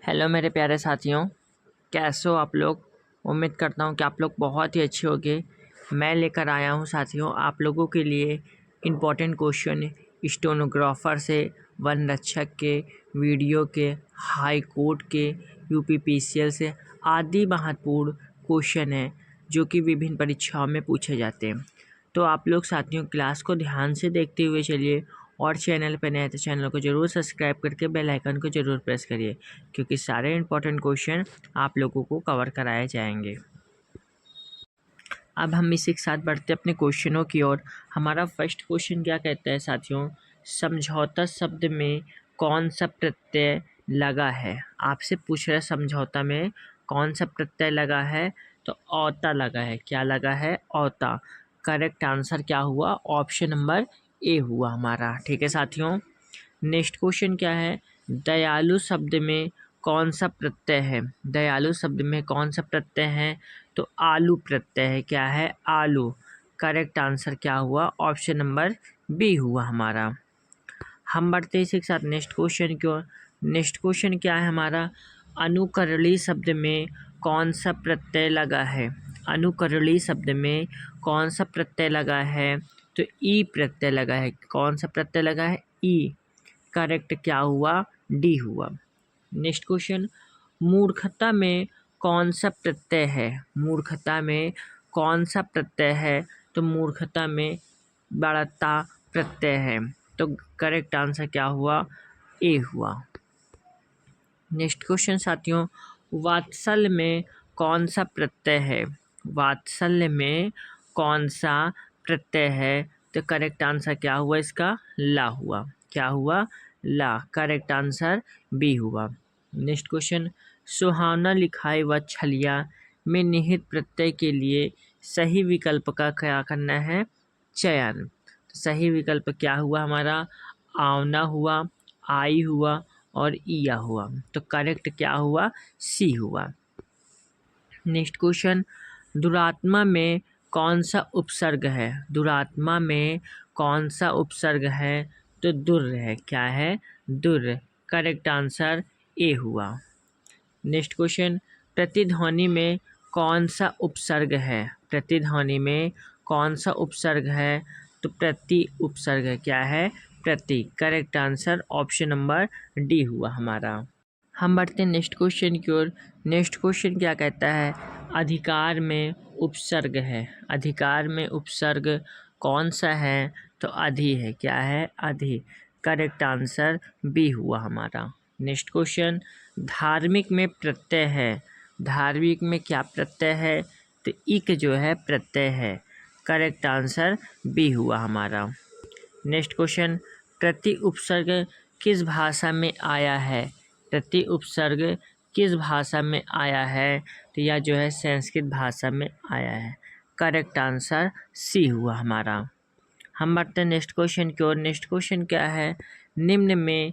Hello मेरे प्यारे साथियों, कैसे हो आप लोग। उम्मीद करता हूँ कि आप लोग बहुत ही अच्छे होंगे। मैं लेकर आया हूँ साथियों आप लोगों के लिए इम्पोर्टेंट क्वेश्चन स्टेनोग्राफर से, वन रक्षक के, वीडियो के, हाई कोर्ट के, यूपीपीसीएल से आदि महत्वपूर्ण क्वेश्चन हैं जो कि विभिन्न परीक्षाओं में पूछे जाते हैं। तो आप लोग साथियों क्लास को ध्यान से देखते हुए चलिए और चैनल पर नए हैं तो चैनल को ज़रूर सब्सक्राइब करके बेल आइकन को ज़रूर प्रेस करिए, क्योंकि सारे इंपॉर्टेंट क्वेश्चन आप लोगों को कवर कराए जाएंगे। अब हम इसी के साथ बढ़ते अपने क्वेश्चनों की ओर। हमारा फर्स्ट क्वेश्चन क्या कहता है साथियों, समझौता शब्द में कौन सा प्रत्यय लगा है। आपसे पूछ रहा है समझौता में कौन सा प्रत्यय लगा है, तो औता लगा है। क्या लगा है? औता। करेक्ट आंसर क्या हुआ? ऑप्शन नंबर ए हुआ हमारा। ठीक है साथियों। नेक्स्ट क्वेश्चन क्या है, दयालु शब्द में कौन सा प्रत्यय है। दयालु शब्द में कौन सा प्रत्यय है, तो आलू प्रत्यय है। क्या है? आलू। करेक्ट आंसर क्या हुआ? ऑप्शन नंबर बी हुआ हमारा। हम बढ़ते इसी के साथ नेक्स्ट क्वेश्चन की ओर। नेक्स्ट क्वेश्चन क्या है हमारा, अनुकरणी शब्द में कौन सा प्रत्यय लगा है। अनुकरणी शब्द में कौन सा प्रत्यय लगा है, तो ई प्रत्यय लगा है। कौन सा प्रत्यय लगा है? ई। करेक्ट क्या हुआ? डी हुआ। नेक्स्ट क्वेश्चन, मूर्खता में कौन सा प्रत्यय है। मूर्खता में कौन सा प्रत्यय है, तो मूर्खता में बड़ता प्रत्यय है। तो करेक्ट आंसर क्या हुआ? ए हुआ। नेक्स्ट क्वेश्चन साथियों, वात्सल्य में कौन सा प्रत्यय है। वात्सल्य में कौन सा प्रत्यय है, तो करेक्ट आंसर क्या हुआ इसका? ला हुआ। क्या हुआ? ला। करेक्ट आंसर बी हुआ। नेक्स्ट क्वेश्चन, सुहावना लिखाई व छलिया में निहित प्रत्यय के लिए सही विकल्प का क्या करना है? चयन। तो सही विकल्प क्या हुआ हमारा? आवना हुआ, आई हुआ और ईया हुआ। तो करेक्ट क्या हुआ? सी हुआ। नेक्स्ट क्वेश्चन, दुरात्मा में कौन सा उपसर्ग है। दुरात्मा में कौन सा उपसर्ग है, तो दुर है। क्या है? दुर। करेक्ट आंसर ए हुआ। नेक्स्ट क्वेश्चन, प्रतिध्वनि में कौन सा उपसर्ग है। प्रतिध्वनि में कौन सा उपसर्ग है, तो प्रति उपसर्ग है। क्या है? प्रति। Correct answer option number d हुआ हमारा। हम बढ़ते हैं नेक्स्ट क्वेश्चन की ओर। नेक्स्ट क्वेश्चन क्या कहता है, अधिकार में उपसर्ग है। अधिकार में उपसर्ग कौन सा है, तो अधि है। क्या है? अधि। करेक्ट आंसर बी हुआ हमारा। नेक्स्ट क्वेश्चन, धार्मिक में प्रत्यय है। धार्मिक में क्या प्रत्यय है, तो इक जो है प्रत्यय है। करेक्ट आंसर बी हुआ हमारा। नेक्स्ट क्वेश्चन, प्रति उपसर्ग किस भाषा में आया है। प्रति उपसर्ग किस भाषा में आया है, तो यह जो है संस्कृत भाषा में आया है। करेक्ट आंसर सी हुआ हमारा। हम बढ़ते हैं नेक्स्ट क्वेश्चन की ओर। नेक्स्ट क्वेश्चन क्या है, निम्न में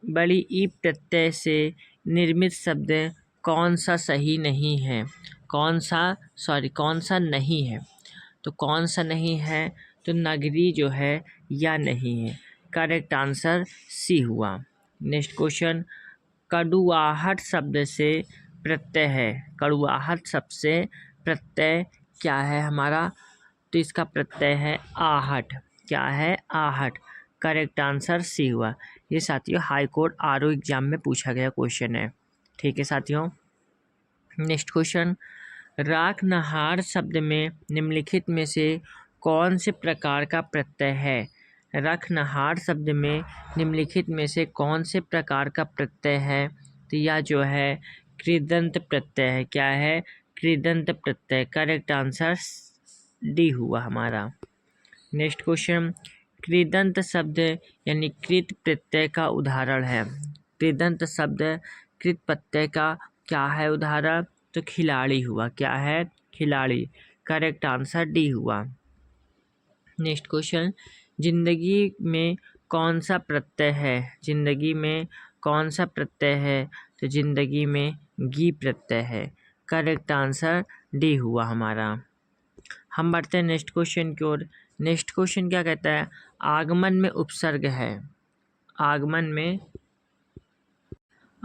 बड़ी ई प्रत्यय से निर्मित शब्द कौन सा सही नहीं है। कौन सा नहीं है, तो कौन सा नहीं है, तो नगरी जो है या नहीं है। करेक्ट आंसर सी हुआ। नेक्स्ट क्वेश्चन, कड़ुआहट शब्द से प्रत्यय है। कड़ुआहट शब्द से प्रत्यय क्या है हमारा, तो इसका प्रत्यय है आहट। क्या है? आहट। करेक्ट आंसर सी हुआ। ये साथियों हाई कोर्ट आरओ एग्जाम में पूछा गया क्वेश्चन है। ठीक है साथियों। नेक्स्ट क्वेश्चन, राख नहार शब्द में निम्नलिखित में से कौन से प्रकार का प्रत्यय है। रखनहार शब्द में निम्नलिखित में से कौन से प्रकार का प्रत्यय है, तो यह जो है कृदंत प्रत्यय है। क्या है? कृदंत प्रत्यय। करेक्ट आंसर डी हुआ हमारा। नेक्स्ट क्वेश्चन, कृदंत शब्द यानी कृत प्रत्यय का उदाहरण है। कृदंत शब्द कृत प्रत्यय का क्या है उदाहरण, तो खिलाड़ी हुआ। क्या है? खिलाड़ी। करेक्ट आंसर डी हुआ। नेक्स्ट क्वेश्चन, जिंदगी में कौन सा प्रत्यय है। जिंदगी में कौन सा प्रत्यय है, तो जिंदगी में गी प्रत्यय है। करेक्ट आंसर डी हुआ हमारा। हम बढ़ते हैं नेक्स्ट क्वेश्चन की ओर। नेक्स्ट क्वेश्चन क्या कहता है, आगमन में उपसर्ग है। आगमन में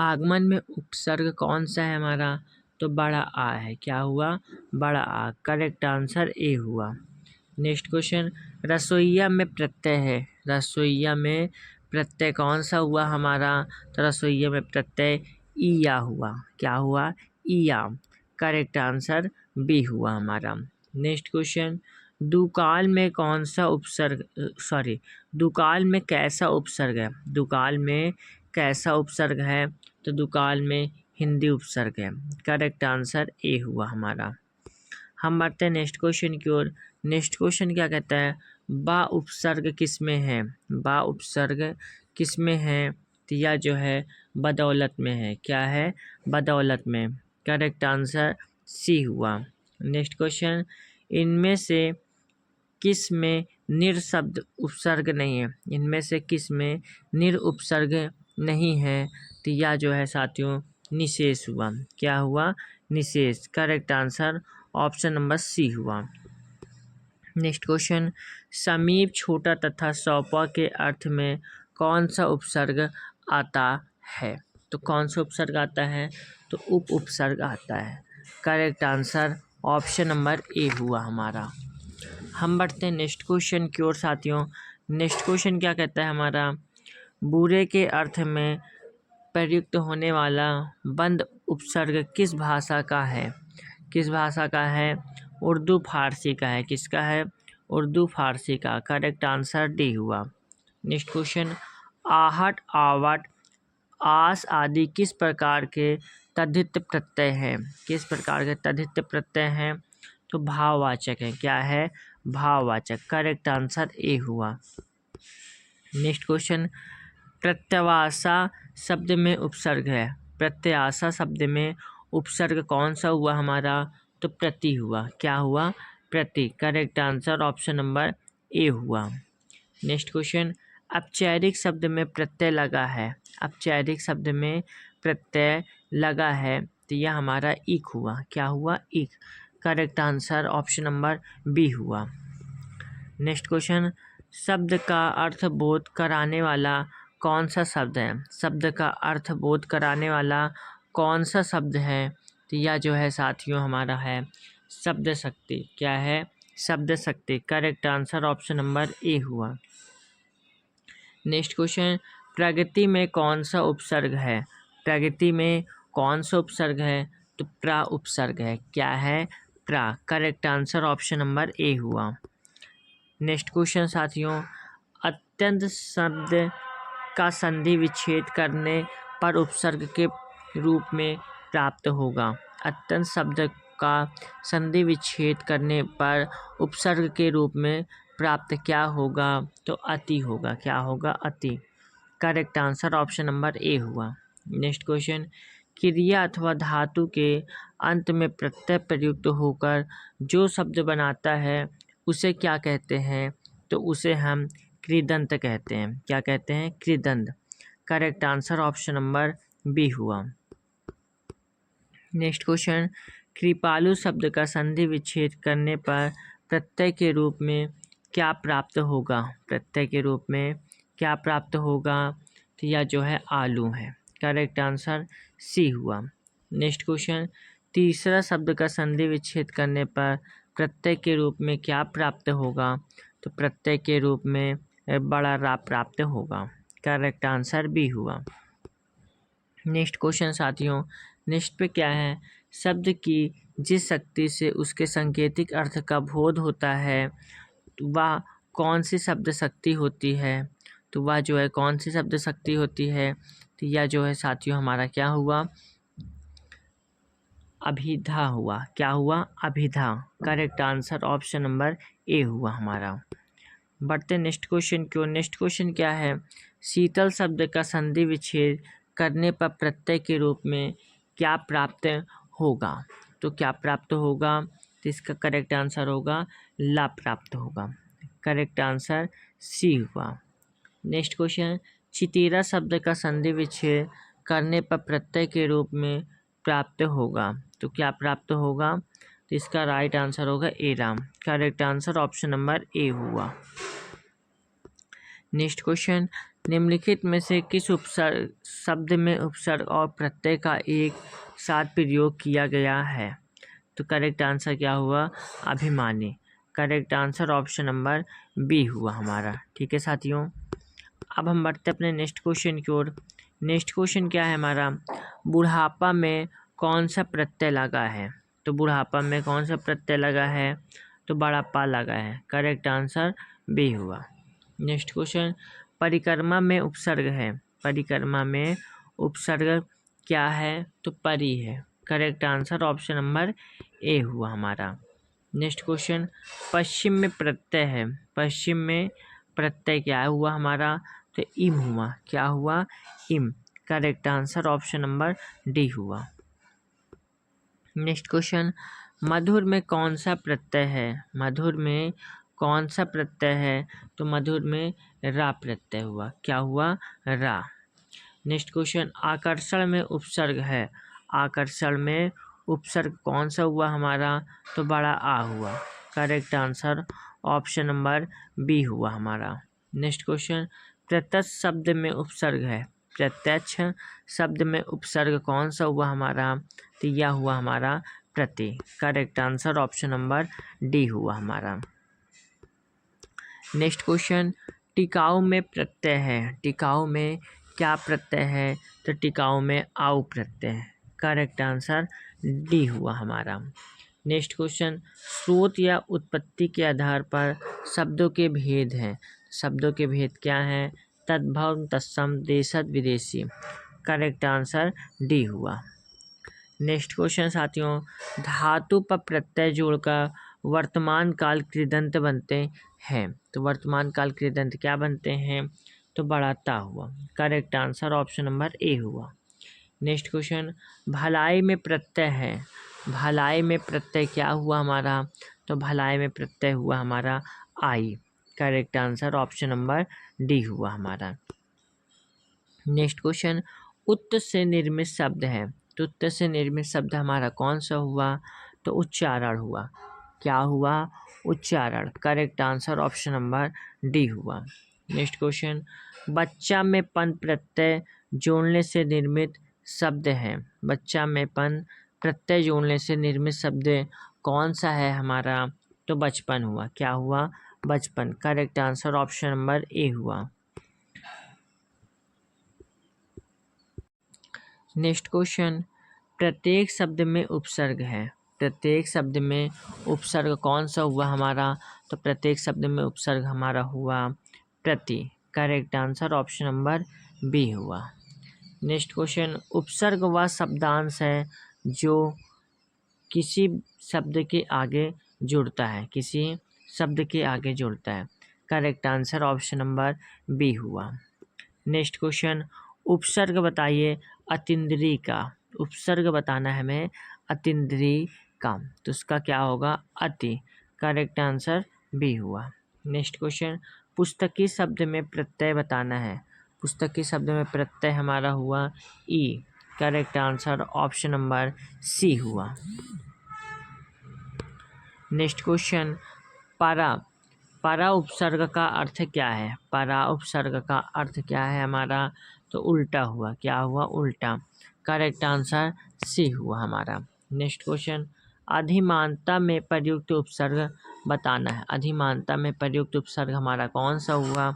आगमन में उपसर्ग कौन सा है हमारा? तो बड़ा आ है। क्या हुआ? बड़ा आ। करेक्ट आंसर ए हुआ। नेक्स्ट क्वेश्चन, रसोइया में प्रत्यय है। रसोइया में प्रत्यय कौन सा हुआ हमारा? तो रसोइया में प्रत्यय ईया हुआ। क्या हुआ? ईया। करेक्ट आंसर बी हुआ हमारा। नेक्स्ट क्वेश्चन, दुकाल में कौन सा उपसर्ग, दुकाल में कैसा उपसर्ग है? दुकाल में कैसा उपसर्ग है? तो दुकाल में हिंदी उपसर्ग है। करेक्ट आंसर ए हुआ हमारा। हम बढ़ते हैं नेक्स्ट क्वेश्चन की ओर। नेक्स्ट क्वेश्चन क्या कहता है? बा उपसर्ग किस में है? बा उपसर्ग किस में है? तो यह जो है बदौलत में है। क्या है? बदौलत में। करेक्ट आंसर सी हुआ। नेक्स्ट क्वेश्चन, इनमें से किस में निर शब्द उपसर्ग नहीं है? इनमें से किस में निर उपसर्ग नहीं है? तो यह जो है साथियों निशेष हुआ। क्या हुआ? निशेष। Correct answer option number c हुआ। नेक्स्ट क्वेश्चन, समीप, छोटा तथा सौंपा के अर्थ में कौन सा उपसर्ग आता है? तो कौन सा उपसर्ग आता है? तो उपसर्ग आता है। Correct answer option number a हुआ हमारा। हम बढ़ते हैं नेक्स्ट क्वेश्चन की ओर साथियों। नेक्स्ट क्वेश्चन क्या कहता है हमारा? बुरे के अर्थ में प्रयुक्त होने वाला बंद उपसर्ग किस भाषा का है? किस भाषा का है? उर्दू फारसी का है। किसका है? उर्दू फारसी का। करेक्ट आंसर डी हुआ। नेक्स्ट क्वेश्चन, आहट, आवट, आस आदि किस प्रकार के तद्धित प्रत्यय हैं? किस प्रकार के तद्धित प्रत्यय हैं? तो भाववाचक है। क्या है? भाववाचक। करेक्ट आंसर ए हुआ। नेक्स्ट क्वेश्चन, प्रत्याशा शब्द में उपसर्ग है। प्रत्याशा शब्द में उपसर्ग कौन सा हुआ हमारा? तो प्रति हुआ। क्या हुआ? प्रति। Correct answer option number a हुआ। नेक्स्ट क्वेश्चन, औपचारिक शब्द में प्रत्यय लगा है। औपचारिक शब्द में प्रत्यय लगा है तो यह हमारा इक हुआ। क्या हुआ? इक। Correct answer option number B हुआ। नेक्स्ट क्वेश्चन, शब्द का अर्थ बोध कराने वाला कौन सा शब्द है? शब्द का अर्थ बोध कराने वाला कौन सा शब्द है? तो यह जो है साथियों हमारा है शब्द शक्ति। क्या है? शब्द शक्ति। Correct answer option number a हुआ। नेक्स्ट क्वेश्चन, प्रगति में कौन सा उपसर्ग है? प्रगति में कौन सा उपसर्ग है? तो प्रा उपसर्ग है। क्या है? प्रा। Correct answer option number a हुआ। नेक्स्ट क्वेश्चन साथियों, अत्यंत शब्द का संधि विच्छेद करने पर उपसर्ग के रूप में प्राप्त होगा। अत्यंत शब्द का संधि विच्छेद करने पर उपसर्ग के रूप में प्राप्त क्या होगा? तो अति होगा। क्या होगा? अति। Correct answer option number a हुआ। नेक्स्ट क्वेश्चन, क्रिया अथवा धातु के अंत में प्रत्यय प्रयुक्त होकर जो शब्द बनाता है उसे क्या कहते हैं? तो उसे हम कृदंत कहते हैं। क्या कहते हैं? कृदंत। Correct answer option number B हुआ। नेक्स्ट क्वेश्चन, कृपालु शब्द का संधि विच्छेद करने पर प्रत्यय के रूप में क्या प्राप्त होगा? प्रत्यय के रूप में क्या प्राप्त होगा? तो यह जो है आलू है। करेक्ट आंसर सी हुआ। नेक्स्ट क्वेश्चन, तीसरा शब्द का संधि विच्छेद करने पर प्रत्यय के रूप में क्या प्राप्त होगा? तो प्रत्यय के रूप में बड़ा रा प्राप्त होगा। करेक्ट आंसर बी हुआ। नेक्स्ट क्वेश्चन साथियों, नेक्स्ट पे क्या है? शब्द की जिस शक्ति से उसके सांकेतिक अर्थ का बोध होता है वह कौन सी शब्द शक्ति होती है? तो वह जो है कौन सी शब्द शक्ति होती है? तो यह जो है साथियों हमारा क्या हुआ? अभिधा हुआ। क्या हुआ? अभिधा। Correct answer option number a हुआ हमारा। बढ़ते नेक्स्ट क्वेश्चन की ओर। नेक्स्ट क्वेश्चन क्या है? शीतल शब्द का संधि विच्छेद करने पर प्रत्यय के रूप में क्या प्राप्त होगा? तो क्या प्राप्त होगा? तो इसका करेक्ट आंसर होगा ला प्राप्त होगा। करेक्ट आंसर सी हुआ। नेक्स्ट क्वेश्चन, चितीरा शब्द का संधि विच्छेद करने पर प्रत्यय के रूप में प्राप्त होगा। तो क्या प्राप्त होगा? तो इसका राइट आंसर होगा ए राम। Correct answer option number a हुआ। नेक्स्ट क्वेश्चन, निम्नलिखित में से किस उपसर्ग शब्द में उपसर्ग और प्रत्यय का एक साथ प्रयोग किया गया है? तो करेक्ट आंसर क्या हुआ? अभिमानी। Correct answer option number B हुआ हमारा। ठीक है साथियों, अब हम बढ़ते अपने नेक्स्ट क्वेश्चन की ओर। नेक्स्ट क्वेश्चन क्या है हमारा? बुढ़ापा में कौन सा प्रत्यय लगा है? तो बुढ़ापा में कौन सा प्रत्यय लगा है? तो बड़ा पा लगा है। करेक्ट आंसर बी हुआ। नेक्स्ट क्वेश्चन, परिक्रमा में उपसर्ग है। परिक्रमा में उपसर्ग क्या है? तो परी है। Correct answer option number a हुआ हमारा। नेक्स्ट क्वेश्चन, पश्चिम में प्रत्यय है। पश्चिम में प्रत्यय क्या हुआ हमारा? तो इम हुआ। क्या हुआ? इम। Correct answer option number d हुआ। नेक्स्ट क्वेश्चन, मधुर में कौन सा प्रत्यय है? मधुर में कौन सा प्रत्यय है? तो मधुर में रा प्रत्यय हुआ। क्या हुआ? रा। नेक्स्ट क्वेश्चन, आकर्षण में उपसर्ग है। आकर्षण में उपसर्ग कौन सा हुआ हमारा? तो बड़ा आ हुआ। Correct answer option number B हुआ हमारा। नेक्स्ट क्वेश्चन, प्रत्यक्ष शब्द में उपसर्ग है। प्रत्यक्ष शब्द में उपसर्ग कौन सा हुआ हमारा? तो यह हुआ हमारा प्रति। Correct answer option number d हुआ हमारा। नेक्स्ट क्वेश्चन, टिकाऊ में प्रत्यय है। टिकाऊ में क्या प्रत्यय है? तो टिकाऊ में आउ प्रत्यय है। करेक्ट आंसर डी हुआ हमारा। नेक्स्ट क्वेश्चन, स्रोत या उत्पत्ति के आधार पर शब्दों के भेद हैं। शब्दों के भेद क्या हैं? तद्भव, तत्सम, देशज, विदेशी। करेक्ट आंसर डी हुआ। नेक्स्ट क्वेश्चन साथियों, धातु पर प्रत्यय जोड़कर वर्तमान काल कृदंत बनते हैं। तो वर्तमान काल कृदंत क्या बनते हैं? तो बड़ा ता हुआ। Correct answer option number a हुआ। नेक्स्ट क्वेश्चन, भलाई में प्रत्यय है। भलाई में प्रत्यय क्या हुआ हमारा? तो भलाई में प्रत्यय हुआ हमारा आई। Correct answer option number d हुआ हमारा। नेक्स्ट क्वेश्चन, उत्त से निर्मित शब्द है। तो उत्त से निर्मित शब्द हमारा कौन सा हुआ? तो उच्चारण हुआ। क्या हुआ? उच्चारण। Correct answer option number d हुआ। नेक्स्ट क्वेश्चन, बच्चा में पन प्रत्यय जोड़ने से निर्मित शब्द है। बच्चा में पन प्रत्यय जोड़ने से निर्मित शब्द कौन सा है हमारा? तो बचपन हुआ। क्या हुआ? बचपन। Correct answer option number a हुआ। नेक्स्ट क्वेश्चन, प्रत्येक शब्द में उपसर्ग है। प्रत्येक शब्द में उपसर्ग कौन सा हुआ हमारा? तो प्रत्येक शब्द में उपसर्ग हमारा हुआ प्रति। Correct answer option number B हुआ। नेक्स्ट क्वेश्चन, उपसर्ग वह शब्दांश है जो किसी शब्द के आगे जुड़ता है। किसी शब्द के आगे जुड़ता है। Correct answer option number B हुआ। नेक्स्ट क्वेश्चन, उपसर्ग बताइए अतिंद्रिय का। उपसर्ग बताना है हमें अतिंद्रिय का। तो उसका क्या होगा? अति। करेक्ट आंसर बी हुआ। नेक्स्ट क्वेश्चन, पुस्तकी शब्द में प्रत्यय बताना है। पुस्तकी शब्द में प्रत्यय हमारा हुआ ई। Correct answer option number c हुआ। नेक्स्ट क्वेश्चन, परा। परा उपसर्ग का अर्थ क्या है? परा उपसर्ग का अर्थ क्या है हमारा? तो उल्टा हुआ। क्या हुआ? उल्टा। करेक्ट आंसर सी हुआ हमारा। नेक्स्ट क्वेश्चन, अधिमानता में प्रयुक्त उपसर्ग बताना है। अधिमानता में प्रयुक्त उपसर्ग हमारा कौन सा हुआ?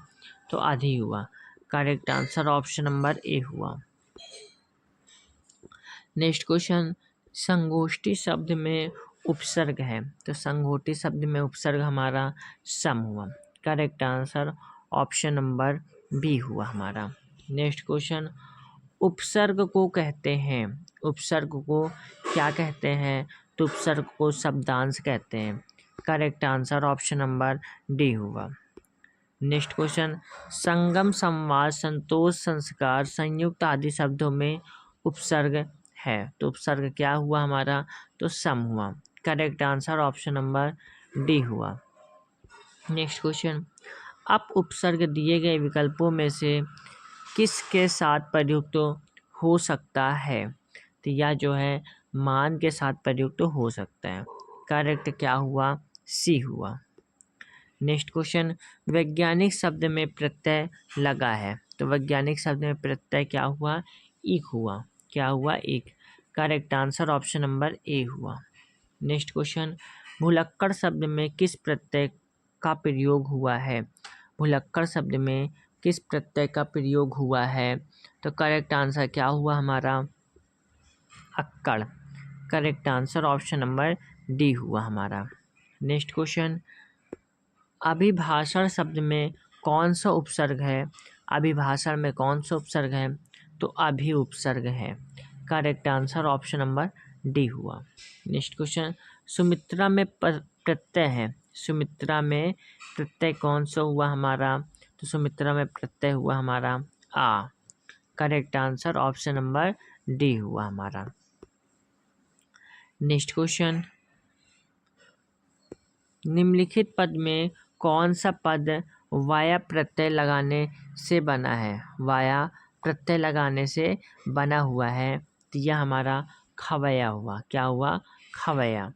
तो अधि हुआ। Correct answer option number a हुआ। नेक्स्ट क्वेश्चन, संगोष्ठी शब्द में उपसर्ग है। तो संगोष्ठी शब्द में उपसर्ग हमारा सम हुआ। Correct answer option number B हुआ हमारा। नेक्स्ट क्वेश्चन, उपसर्ग को कहते हैं। उपसर्ग को क्या कहते हैं? तो उपसर्ग को शब्दांश कहते हैं। Correct answer option number d हुआ। नेक्स्ट क्वेश्चन, संगम, संवाद, संतोष, संस्कार, संयुक्त आदि शब्दों में उपसर्ग है। तो उपसर्ग क्या हुआ हमारा? तो सम हुआ। Correct answer option number d हुआ। नेक्स्ट क्वेश्चन, अब उपसर्ग दिए गए विकल्पों में से किसके साथ प्रयुक्त हो सकता है? तो यह जो है मान के साथ प्रयुक्त हो सकता है। करेक्ट क्या हुआ? सी हुआ। नेक्स्ट क्वेश्चन, वैज्ञानिक शब्द में प्रत्यय लगा है। तो वैज्ञानिक शब्द में प्रत्यय क्या हुआ, ईक हुआ। क्या हुआ, ईक। Correct answer option number a हुआ। नेक्स्ट क्वेश्चन, भुलक्कड़ शब्द में किस प्रत्यय का प्रयोग हुआ है। भुलक्कड़ शब्द में किस प्रत्यय का प्रयोग हुआ है। तो करेक्ट आंसर क्या हुआ हमारा, अक्कड़। Correct answer option number d हुआ हमारा। नेक्स्ट क्वेश्चन, अभिभाषण शब्द में कौन सा उपसर्ग है। अभिभाषण में कौन सा उपसर्ग है, तो अभि उपसर्ग है। Correct answer option number d हुआ। नेक्स्ट क्वेश्चन, सुमित्रा में प्रत्यय है। सुमित्रा में प्रत्यय कौन सा हुआ हमारा, तो सुमित्रा में प्रत्यय हुआ हमारा आ। Correct answer option number d हुआ हमारा। नेक्स्ट क्वेश्चन, निम्नलिखित पद में कौन सा पद वाया प्रत्यय लगाने से बना है। वाया प्रत्यय लगाने से बना हुआ है, तो यह हमारा खवैया हुआ। क्या हुआ, खवैया।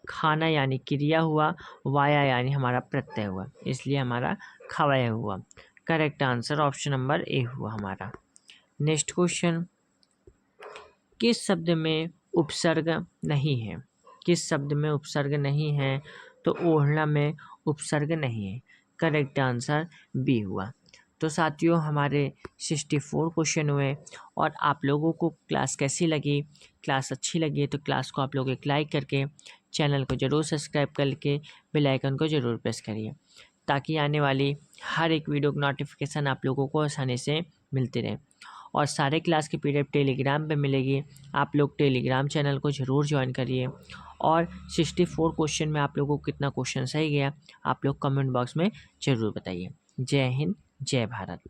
खाना यानी क्रिया हुआ, वाया यानी हमारा प्रत्यय हुआ, इसलिए हमारा खवैया हुआ। Correct answer option number a हुआ हमारा। नेक्स्ट क्वेश्चन, किस शब्द में उपसर्ग नहीं है। किस शब्द में उपसर्ग नहीं है, तो ओढ़ना में उपसर्ग नहीं है। करेक्ट आंसर बी हुआ। तो साथियों, हमारे 64 क्वेश्चन हुए और आप लोगों को क्लास कैसी लगी। क्लास अच्छी लगी है तो क्लास को आप लोग एक लाइक करके चैनल को ज़रूर सब्सक्राइब करके बेल आइकन को ज़रूर प्रेस करिए, ताकि आने वाली हर एक वीडियो की नोटिफिकेशन आप लोगों को आसानी से मिलती रहे। और सारे क्लास की पीडीएफ टेलीग्राम पे मिलेगी, आप लोग टेलीग्राम चैनल को ज़रूर ज्वाइन करिए। और 64 क्वेश्चन में आप लोगों को कितना क्वेश्चन सही गया, आप लोग कमेंट बॉक्स में ज़रूर बताइए। जय हिंद, जय भारत।